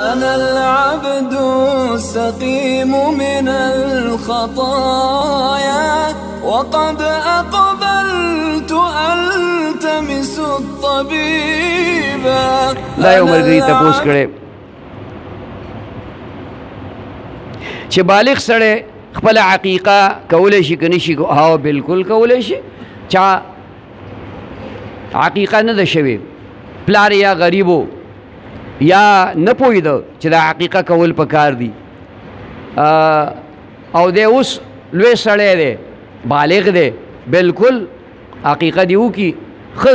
أنا العبد السقيم من الخطايا وقد أقبلت ألتمس الطبيبا. دا یو ملګري تپوس کړي چې بالغ سره خپل عقیقه کولای شي کني شي؟ ها بالکل کولای شي. چا عقیقه نه ده شوی، پلار یا غریبو یا نه پوهېده چې دا عقیقه کول پکار دي، او دی اوس لوی سړی دی، بالغ دی، بالکل عقیقه دی وکړي، ښه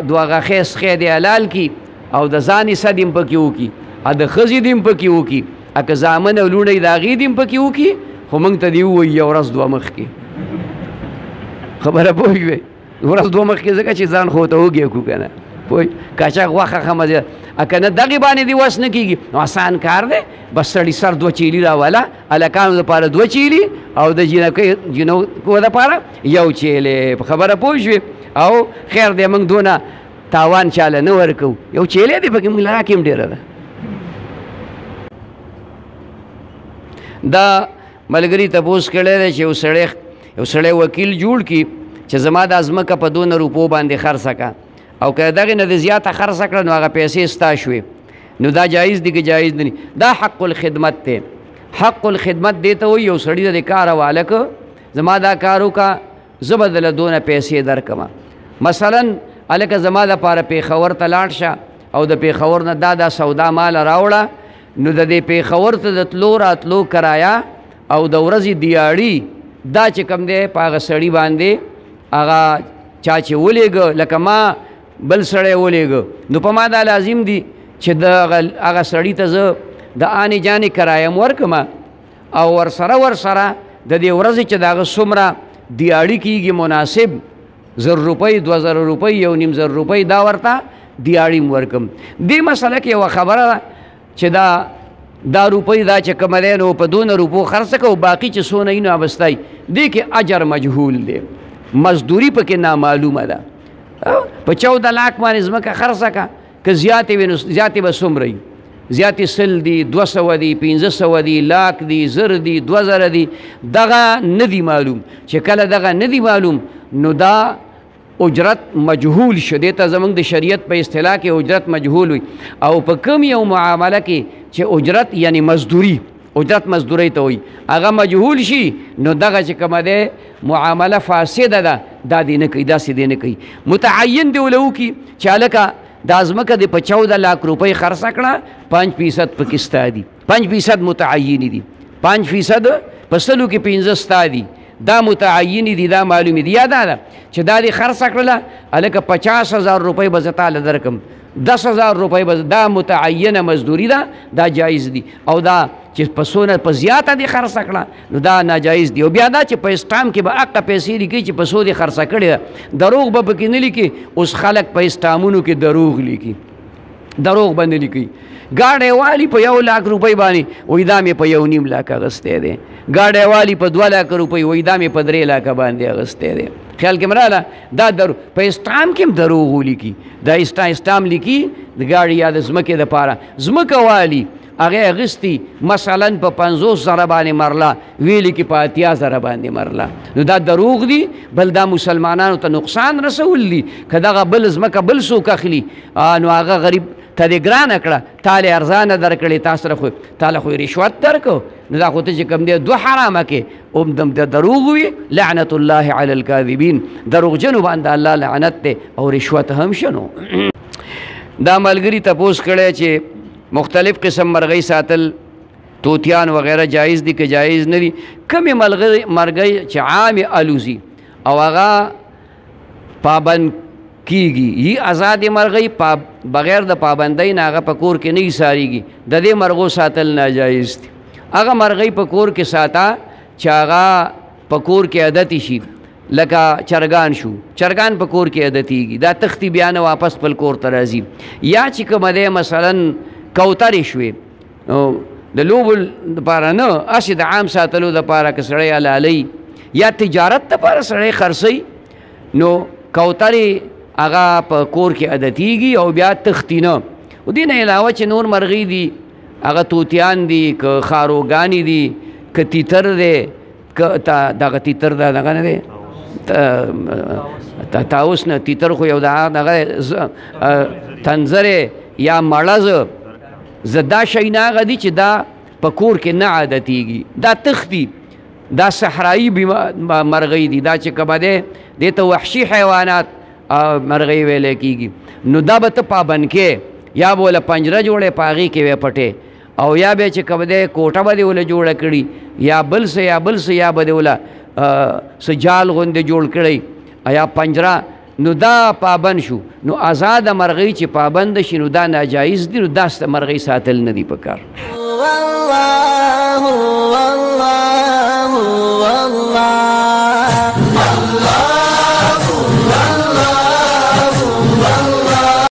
دوهغه خیس خی دی حلال کړي او د ځان حصه دې هم پکې وکړي، د ښځې دې هم پکې وکړي، که زامن او لوڼی د هغې دې هم پکې وکړي، خو موږ ته دې ووایي یو ورځ دوه مخکې. خبره پوه شوې؟ ورځ دوه مخکې ځکه چې ځان خو ته وږی کړو که نه پوه کاچا غوښه ښه مزه، که نه دغې باندې دې وس نه کېږي نو آسان کار دی، بس سړي سر دوه چیلي راوله، هلکانو دپاره دوه چیلي او د جنکو دپاره یو چیلې. په خبره پوه شوې؟ او خیر دی موږ دونه تاوان چاله نه ورکوو، یو چیلې دی پکې موږ له راکې هم ډېره ده. دا ملګري تپوس کړی دی چې یو سړی وکیل جوړ کړي چې زما دا ځمکه په 2 روپو باندې خرڅه کړه، او که دغې نه د زیاته خرڅه کړه نو هغه پیسې ستا شوې، نو دا جایز دی که جایز نه دي؟ دا حق الخدمت دی. حق الخدمت دی ته وایي یو سړي د کار حواله که زما دا کار وکړه زه به دله دونه پیسې درکړم. مثلا هلکه زما دپاره پېښور ته لاړ شه او د پېښور نه دا سودا ماله راوړه، نو د دې پېښور ته د تلو راتلو کرایا او د ورځې دیاړي دا چې کوم دی په هغه سړي باندې هغه چا چې ولېږه، لکه ما بل سړی ولېږه، نو په ما دا لازم دي چې د هغه سړي ته زه د آنې جانې کرایم ورکړم او ورسره د دې ورځې چې د هغه څومره دیاړي کېږي مناسب 1000 روپۍ 2000 روپۍ 1500 روپۍ دا ورته دیاړي م ورکړم. دې مسله کې یوه خبره ده چې دا روپۍ دا چې کومه دی نو په 2 روپو خرڅه کړه او باقي چې څونه وي نو هغه دې کې اجر مجهول دی، مزدوري پکې نامعلومه ده. په 14 لاک باندې ځمکه خرڅه کړه، که زیاتې وي نو زیاتې به څومره وي؟ زیاتې 100 دي، 200 دي، 500 دي، لاک دي، 1000 دي، 2000 دي، دغه نه دي معلوم. چې کله دغه نه دي معلوم نو دا اجرت مجهول شو، دې ته زموږ د شریعت په اصطلاح کې اجرت مجهول وي. او په کوم یو معامله کې چې اجرت یعنی مزدوري، اجرت مزدوري ته وایي، هغه مجهول شي نو دغه چې کومه دی معامله فاسده ده، دا دې نه کوي، داسې دې نه کوي. متعین دې وله وکړي چې هلکه دا ځمکه دې په 14 لاک روپۍ خرڅه کړه، 5% پکې ستا دي، 5% متعینې دي، 5% په 100 کې 15 ستا دي، دا متعینې دي، دا معلومې دي. یا دا ده چې دا دې خرڅه کړله هلکه 50,000 روپۍ به زه تاله درکړم، 10,000 روپۍ به دا متعینه مزدوري ده، دا جایز دي. او دا چې په څونه په زیاته دې خرڅه کړه نو دا ناجایز دي. او بیا دا چې په اسټام کې به هغه پیسې لیکي چې په څو دې خرڅه کړې ده، دروغ به پکې نه لیکي. اوس خلک په اسټامونو کې دروغ لیکي، دروغ به نه لیکي. ګاډی والی په 1 لاک روپۍ باندې وایي دا مې په 1.5 لاک اخیستی دی، ګاډی والی په 2 لاک روپۍ وایي دا مې په 3 لاکه باندې اخیستی دی. خیال کې مراله دا دروغ په اسټام کې هم دروغ ولیکي، دا اسټام لیکي د ګاډي یا د ځمکې دپاره. ځمکه والی هغې اخیستي مثلا په 50,000 باندې مرله، ویلي کې په 80,000 باندې مرله، نو دا دروغ دي. بل دا مسلمانانو ته نقصان رسول دي. که دغه بل ځمکه بل څوک اخلي نو هغه غریب ته دې ګرانه کړه، تا لې ارزانه درکړې، تا سره خو تاله خو رشوت درکړو، نو دا خو ته چې کوم دی 2 حرامه کې اوم د دروغ وي. لعنت الله علی الکاذبین، دروغجنو باندې الله لعنت دی او رشوت هم شنو. دا ملګري تپوس کړی چې مختلف قسم مرغۍ ساتل، طوطیان وغیرہ جایز دي که جایز نه دي؟ کمې مرغۍ چې عام الوزي او هغه پابند کیږي، یي آزاد مرغۍ بغیر د پابندۍ نه هغه په کور کې نه ایسارېږي، د دې مرغو ساتل ناجایز دي. هغه مرغۍ په کور کې ساته چې هغه په کور کې عادت شي، لکه چرګان شو، چرګان په کور کې عادتېږي، دا تختی بیا نه واپس خپل کور ته راځي. یا چې کومه دی مثلا کوترې شوې د لوبو دپاره نه، هسې د عام ساتلو دپاره که سړی حلالوي یا تجارت دپاره سړی خرڅوي نو کوترې هغه په کور کې عادتېږي او بیا تختی نه. دې نه علاوه چې نور مرغۍ دي هغه طوطیان دي که خاروګانې دي که تیتر دی که دغه تیتر دا دغه نه دی طاووس نه تیتر خو یو دغه تنظرې یا مړز زه دا شی نه هغه دي چې دا په کور کې نه عادتېږي دا تښتي دا صحرایي مرغۍ دي دا چې کومه دی دې ته وحشي حیوانات مرغۍ ویلی کېږي نو دا به ته پابند کې یا به وله پنجره جوړې په هغې کې وی پټې او یا به چې کوم دی کوټه به دې وله جوړه کړي یا بل څه یا بل څه یا به دې وله څه جال غوندې جوړ کړی یا پنجره نو دا پابند شو نو آزاده مرغۍ چې پابند شي نو دا ناجایز دي نو داسته مرغۍ ساتل نه دي پکار والله والله والله